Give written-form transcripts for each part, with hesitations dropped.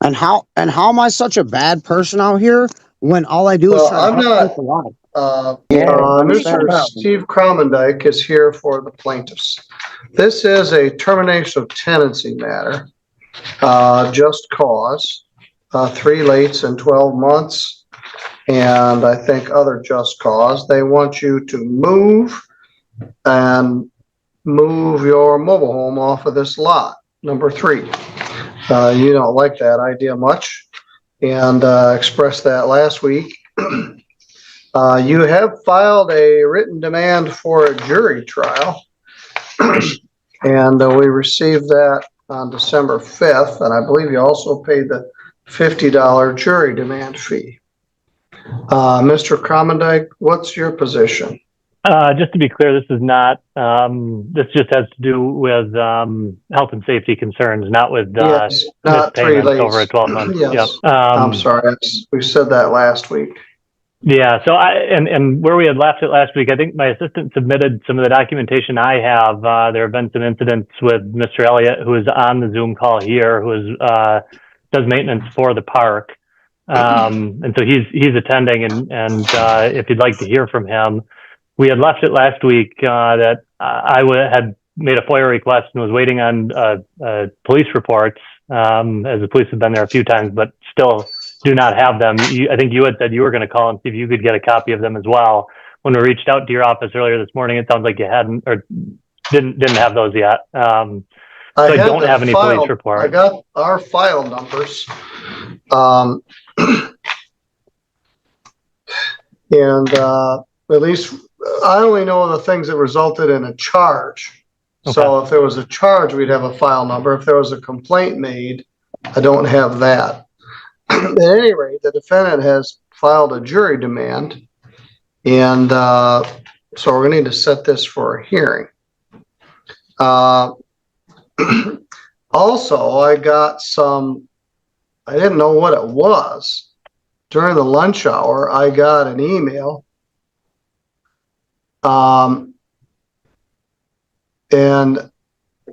And how am I such a bad person out here when all I do is Well, try to I'm help not. people out? Mr. Steve Cromendike is here for the plaintiffs. This is a termination of tenancy matter, just cause, 3 lates in 12 months, and I think other just cause. They want you to move your mobile home off of this lot, number 3. You don't like that idea much, and expressed that last week. You have filed a written demand for a jury trial, and we received that on December 5th, and I believe you also paid the $50 jury demand fee. Mr. Cromendike, what's your position? Just to be clear, this is not, this just has to do with health and safety concerns, not with Yes, not 3 payments lates. over a 12 months. Yes. Yep. I'm sorry, we said that last week. Yeah, so and where we had left it last week, I think my assistant submitted some of the documentation I have. There have been some incidents with Mr. Elliott, who is on the Zoom call here, who is, does maintenance for the park. And so he's attending, and if you'd like to hear from him, we had left it last week that I had made a FOIA request and was waiting on police reports, as the police have been there a few times, but still do not have them. I think you had said you were going to call and see if you could get a copy of them as well. When we reached out to your office earlier this morning, it sounds like you hadn't or didn't have those yet. So I don't have any police reports. I got our file numbers. And at least I only know the things that resulted in a charge. Okay. So if there was a charge, we'd have a file number. If there was a complaint made, I don't have that. At any rate, the defendant has filed a jury demand, and so we're going to need to set this for a hearing. Also, I got I didn't know what it was. During the lunch hour, I got an email, and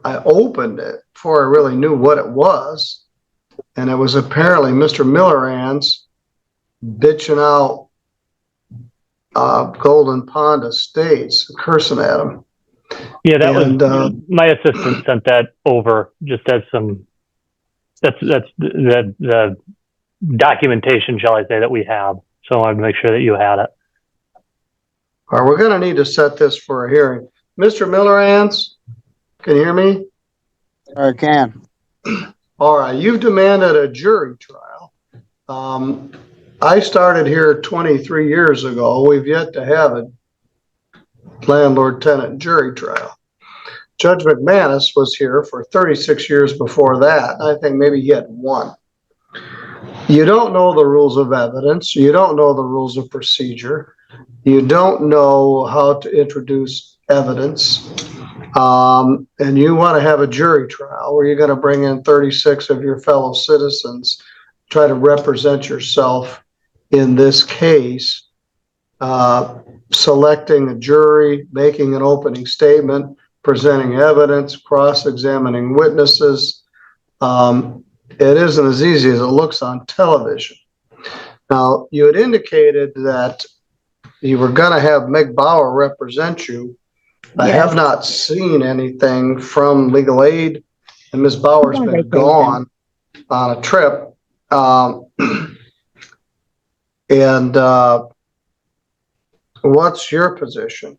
I opened it before I really knew what it was. And it was apparently Mr. Millerans bitching out Golden Pond Estates, cursing at him. Yeah, that was my assistant sent that over just as some. That's the documentation, shall I say, that we have. So I wanted to make sure that you had it. All right, we're going to need to set this for a hearing. Mr. Millerans, can you hear me? I can. All right, you've demanded a jury trial. I started here 23 years ago. We've yet to have a landlord-tenant jury trial. Judge McManus was here for 36 years before that. I think maybe he had 1. You don't know the rules of evidence. You don't know the rules of procedure. You don't know how to introduce evidence. And you want to have a jury trial where you're going to bring in 36 of your fellow citizens, try to represent yourself in this case, selecting a jury, making an opening statement, presenting evidence, cross-examining witnesses. It isn't as easy as it looks on television. Now, you had indicated that you were going to have Meg Bauer represent you. I have not seen anything from legal aid, and Ms. Bauer's been gone on a trip. And what's your position?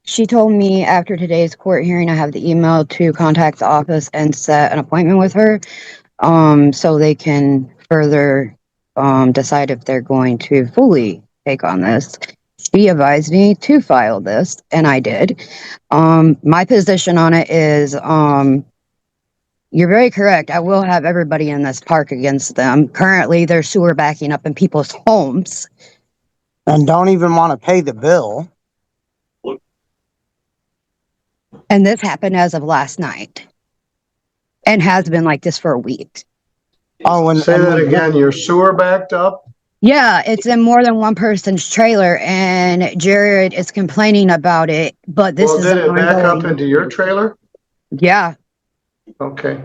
She told me after today's court hearing, I have the email to contact the office and set an appointment with her, so they can further decide if they're going to fully take on this. She advised me to file this, and I did. My position on it is, you're very correct. I will have everybody in this park against them. Currently, there's sewer backing up in people's homes. And don't even want to pay the bill. And this happened as of last night. And has been like this for a week. Oh, and say that again, your sewer backed up? Yeah, it's in more than one person's trailer, and Jared is complaining about it, but this is did it back up into your trailer? Yeah. Okay.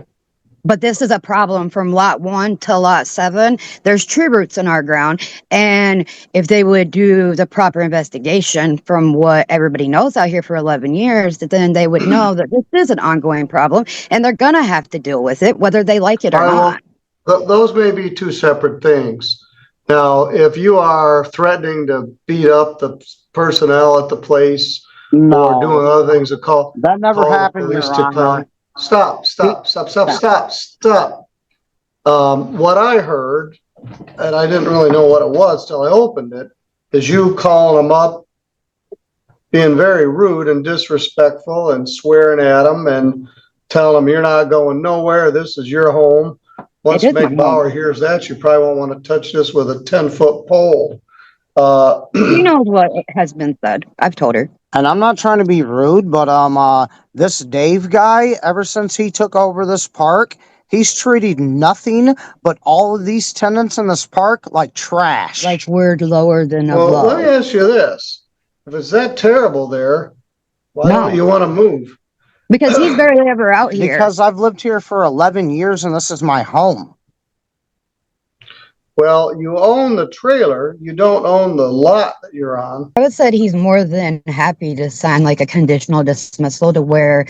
But this is a problem from lot 1 to lot 7. There's tree roots in our ground. And if they would do the proper investigation from what everybody knows out here for 11 years, then they would know that this is an ongoing problem and they're going to have to deal with it, whether they like it or not. Those may be two separate things. Now, if you are threatening to beat up the personnel at the place or doing No, other things, that never call the happened, police Your to Honor. come. Stop. What I heard, and I didn't really know what it was till I opened it, is you calling them up, being very rude and disrespectful and swearing at them and telling them you're not going nowhere. This is your home. Once It is my Meg Bauer hears that, you probably won't want to touch this with a 10-foot pole. She knows what has been said. I've told her. And I'm not trying to be rude, but this Dave guy, ever since he took over this park, he's treated nothing but all of these tenants in this park like trash. Like we're lower than a Well, let me blow. ask you this. If it's that terrible there, why No. don't you want to move? Because he's barely ever out here. Because I've lived here for 11 years and this is my home. Well, you own the trailer. You don't own the lot that you're on. Travis said he's more than happy to sign like a conditional dismissal to where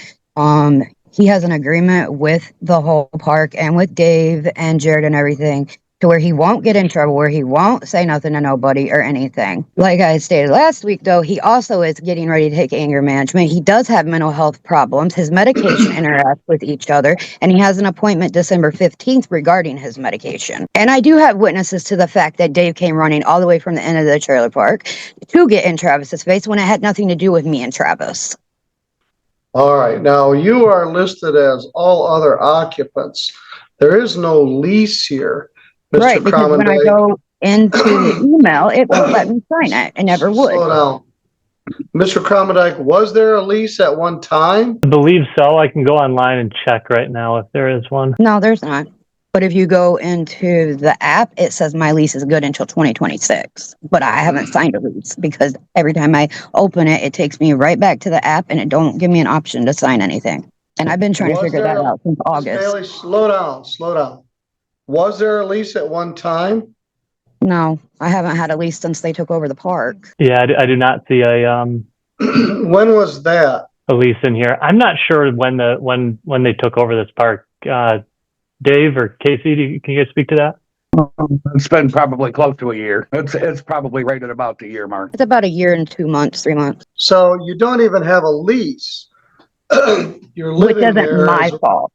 he has an agreement with the whole park and with Dave and Jared and everything to where he won't get in trouble, where he won't say nothing to nobody or anything. Like I stated last week, though, he also is getting ready to take anger management. He does have mental health problems. His medication interacts with each other, and he has an appointment December 15th regarding his medication. And I do have witnesses to the fact that Dave came running all the way from the end of the trailer park to get in Travis's face when it had nothing to do with me and Travis. All right. Now, you are listed as all other occupants. There is no lease here. Mr. Right, because when I Cromendike. go into the email, it won't let me sign it. It never would. Slow down. Mr. Cromendike, was there a lease at one time? I believe so. I can go online and check right now if there is one. No, there's not. But if you go into the app, it says my lease is good until 2026. But I haven't signed a lease because every time I open it, it takes me right back to the app and it don't give me an option to sign anything. And I've been trying to figure that out since August. Bailey, slow down. Was there a lease at one time? No, I haven't had a lease since they took over the park. Yeah, I do not see When was that? a lease in here. I'm not sure when they took over this park. Dave or Casey, can you guys speak to that? It's been probably close to a year. It's probably right at about the year mark. It's about a year and 2 months, 3 months. So you don't even have a lease. You're Which living isn't there. my fault.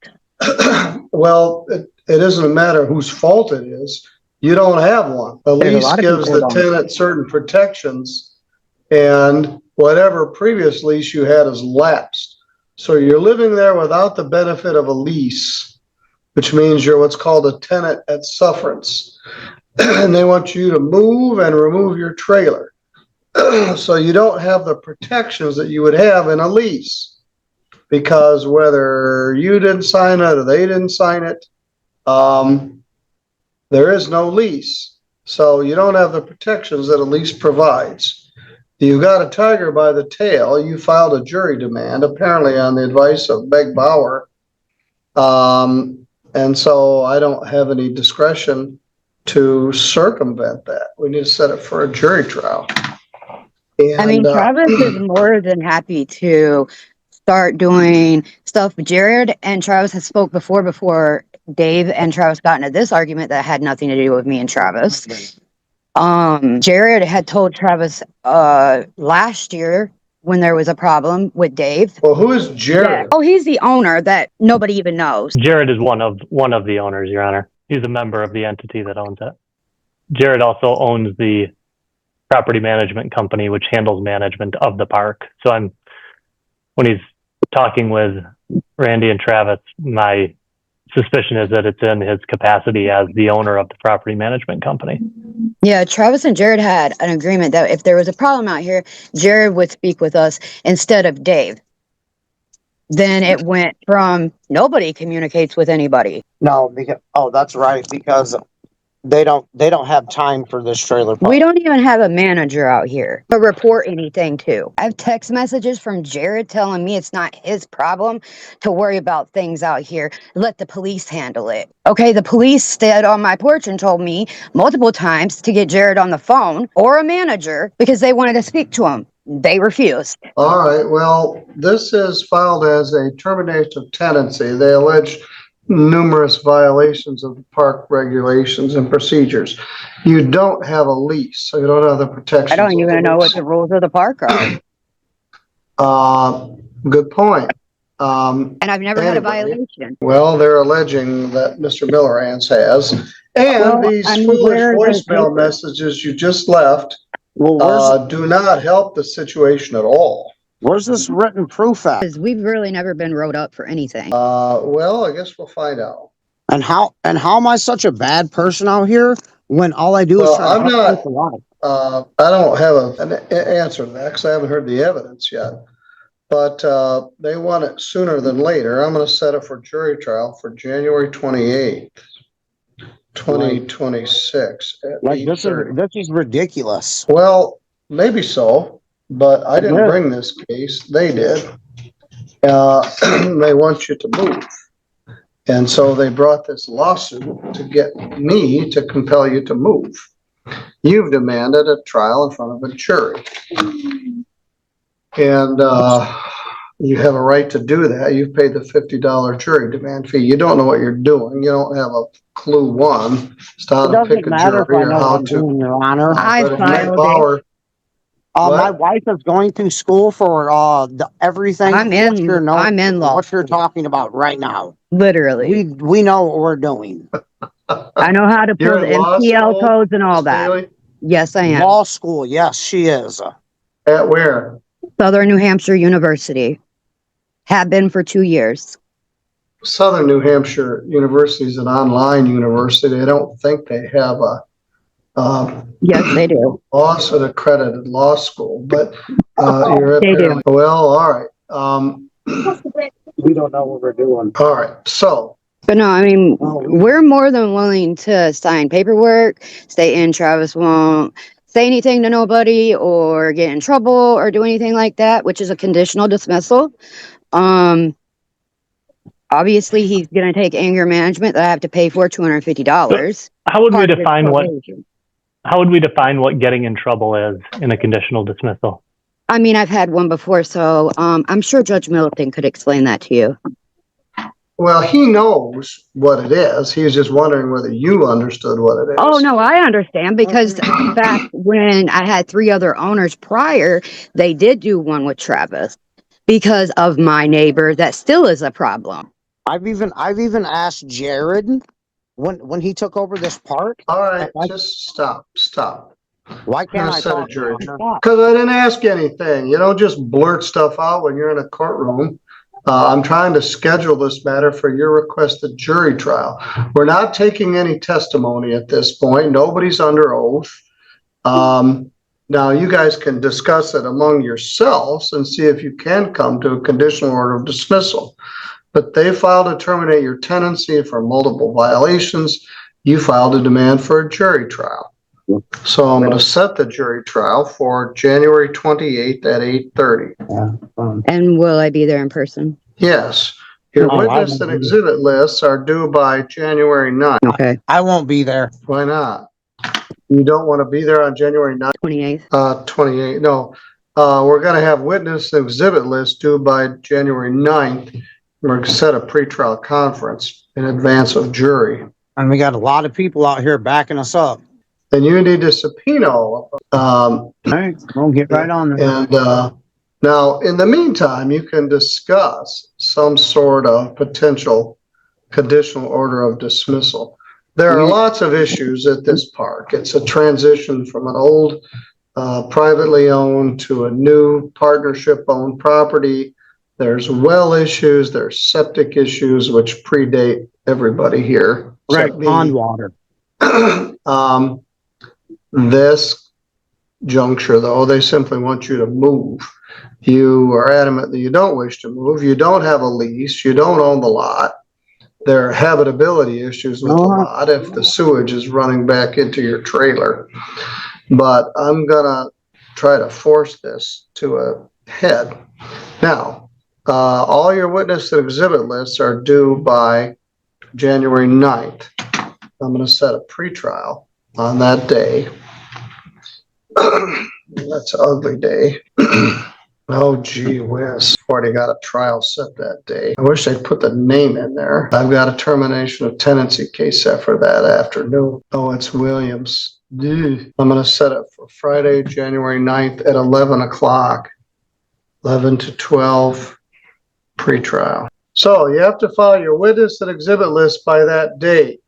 Well, it isn't a matter whose fault it is. You don't have one. The There's a lease lot of gives people the don't. tenant certain protections, and whatever previous lease you had is lapsed. So you're living there without the benefit of a lease, which means you're what's called a tenant at sufferance. And they want you to move and remove your trailer. So you don't have the protections that you would have in a lease. Because whether you didn't sign it or they didn't sign it, there is no lease. So you don't have the protections that a lease provides. You got a tiger by the tail. You filed a jury demand, apparently on the advice of Meg Bauer. And so I don't have any discretion to circumvent that. We need to set it for a jury trial. And, I mean, Travis is more than happy to start doing stuff. Jared and Travis had spoke before Dave and Travis got into this argument that had nothing to do with me and Travis. Jared had told Travis last year when there was a problem with Dave. well, who is Jared? Oh, he's the owner that nobody even knows. Jared is one of the owners, Your Honor. He's a member of the entity that owns it. Jared also owns the property management company, which handles management of the park. So when he's talking with Randy and Travis, my suspicion is that it's in his capacity as the owner of the property management company. Yeah, Travis and Jared had an agreement that if there was a problem out here, Jared would speak with us instead of Dave. Then it went from nobody communicates with anybody. No, because, oh, that's right. Because they don't have time for this trailer park. We don't even have a manager out here to report anything to. I have text messages from Jared telling me it's not his problem to worry about things out here. Let the police handle it. Okay, the police stood on my porch and told me multiple times to get Jared on the phone or a manager because they wanted to speak to him. They refused. All right, well, this is filed as a termination of tenancy. They allege numerous violations of the park regulations and procedures. You don't have a lease, so you don't have the protections. I don't of even the know what lease. the rules of the park are. Good point. And I've never had a Anyway. violation. Well, they're alleging that Mr. Millerans has. And Well, these I mean, foolish where are those voicemail papers? messages you just left Well, do not help the situation at all. where's this written proof at? Because we've really never been wrote up for anything. Well, I guess we'll find out. And how am I such a bad person out here when all I do is Well, try to I'm help not- people out? I don't have an answer to that because I haven't heard the evidence yet. But they want it sooner than later. I'm going to set it for jury trial for January 28th, 2026 at Like this 8:30. is ridiculous. Well, maybe so, but I didn't Yeah. bring this case. They did. They want you to move. And so they brought this lawsuit to get me to compel you to move. You've demanded a trial in front of a jury. And you have a right to do that. You've paid the $50 jury demand fee. You don't know what you're doing. You don't have a clue one as to how It to doesn't pick a matter if jury I or know what how I'm to. doing, Your Honor. I But if Mike filed it. Bauer, My What? wife is going through school for everything. I'm in law what you're school. talking about right now. Literally. We know what we're doing. I know how to pull You're the in law MPL school, codes and all Ms. that. Bailey? Yes, I am. Law school, yes, she is. At where? Southern New Hampshire University. Have been for 2 years. Southern New Hampshire University is an online university. I don't think they have a Yes, they do. an accredited law school, but you're They do. apparently, well, all right. We don't know what we're doing. All right, so, But no, I mean, we're more than willing to sign paperwork, stay in. Travis won't say anything to nobody or get in trouble or do anything like that, which is a conditional dismissal. Obviously he's gonna take anger management that I have to pay for $250. How would we Part of his define what, probation. how would we define what getting in trouble is in a conditional dismissal? I mean, I've had one before, so I'm sure Judge Middleton could explain that to you. well, he knows what it is. He was just wondering whether you understood what it is. Oh, no, I understand because back when I had 3 other owners prior, they did do one with Travis because of my neighbor. That still is a problem. I've even asked Jared when he took over this park. All right, Why- just stop. Why I'm can't gonna I set a talk? jury. Your Honor? Because I didn't ask anything. You don't just blurt stuff out when you're in a courtroom. I'm trying to schedule this matter for your requested jury trial. We're not taking any testimony at this point. Nobody's under oath. Now you guys can discuss it among yourselves and see if you can come to a conditional order of dismissal. But they filed to terminate your tenancy for multiple violations. You filed a demand for a jury trial. So I'm going to set the jury trial for January 28th at 8:30. And will I be there in person? Yes. Your Oh, I witness won't and be. exhibit lists are due by January 9th. Okay, I won't be there. Why not? You don't want to be there on January 9th? 28th. 28th, no. We're going to have witness and exhibit lists due by January 9th. We're going to set a pretrial conference in advance of jury. And we got a lot of people out here backing us up. Then you need to subpoena all of them. All right, we'll get right on there. And now, in the meantime, you can discuss some sort of potential conditional order of dismissal. There are lots of issues at this park. It's a transition from an old privately owned to a new partnership-owned property. There's well issues, there's septic issues, which predate everybody here. Right, except me. pond water. This juncture, though, they simply want you to move. You are adamant that you don't wish to move. You don't have a lease. You don't own the lot. there are habitability issues with the lot if the sewage is running back into your trailer. But I'm gonna try to force this to a head. Now, all your witness and exhibit lists are due by January 9th. I'm gonna set a pretrial on that day. That's an ugly day. Oh, gee whiz. Already got a trial set that day. I wish they'd put the name in there. I've got a termination of tenancy case set for that afternoon. Oh, it's Williams. Ugh. I'm going to set it for Friday, January 9th at 11 o'clock. 11 to 12 pretrial. So you have to file your witness and exhibit list by that date.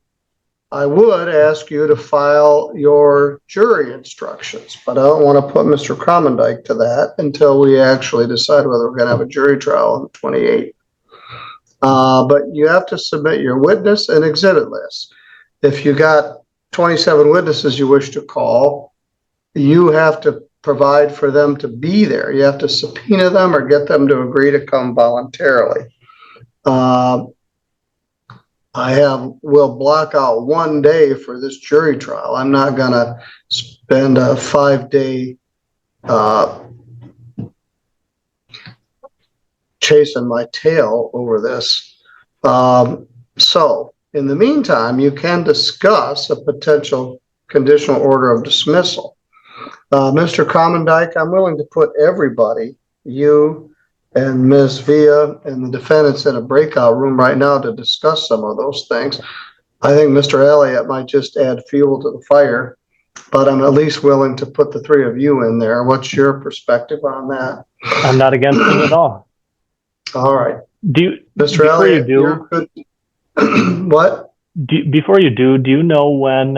I would ask you to file your jury instructions, but I don't want to put Mr. Cromendike to that until we actually decide whether we're going to have a jury trial on the 28th. But you have to submit your witness and exhibit list. If you got 27 witnesses you wish to call, you have to provide for them to be there. You have to subpoena them or get them to agree to come voluntarily. We'll block out one day for this jury trial. I'm not gonna spend a 5-day chasing my tail over this. So in the meantime, you can discuss a potential conditional order of dismissal. Mr. Cromendike, I'm willing to put everybody, you and Ms. Villa and the defendants in a breakout room right now to discuss some of those things. I think Mr. Elliott might just add fuel to the fire, but I'm at least willing to put the three of you in there. What's your perspective on that? I'm not against it at all. All right. Mr. Elliott, you're good. What? Before you do you know when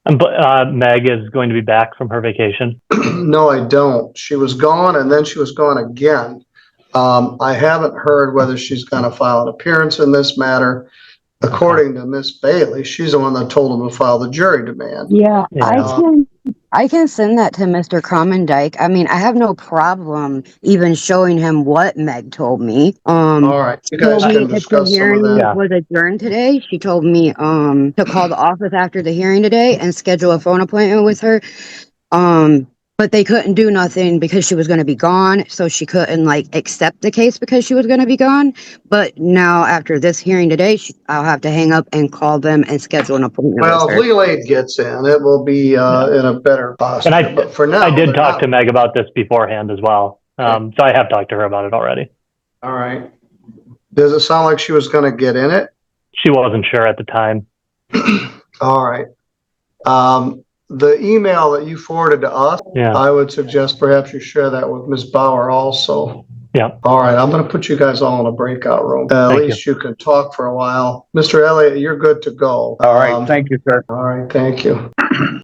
Meg is going to be back from her vacation? No, I don't. She was gone and then she was gone again. I haven't heard whether she's going to file an appearance in this matter. According to Miss Bailey, she's the one that told him to file the jury demand. Yeah, I can send that to Mr. Cromendike. I mean, I have no problem even showing him what Meg told me. All right, you guys can discuss some of that. Was adjourned today. She told me to call the office after the hearing today and schedule a phone appointment with her. But they couldn't do nothing because she was going to be gone, so she couldn't like accept the case because she was going to be gone. But now after this hearing today, I'll have to hang up and call them and schedule an appointment. Well, if legal aid gets in, it will be in a better posture. But for now, I did talk to Meg about this beforehand as well. So I have talked to her about it already. All right. Does it sound like she was going to get in it? She wasn't sure at the time. All right. The email that you forwarded to us, I would suggest perhaps you share that with Ms. Bauer also. Yeah. All right. I'm going to put you guys all in a breakout room. At least you can talk for a while. Mr. Elliott, you're good to go. All right. Thank you, sir. All right. Thank you.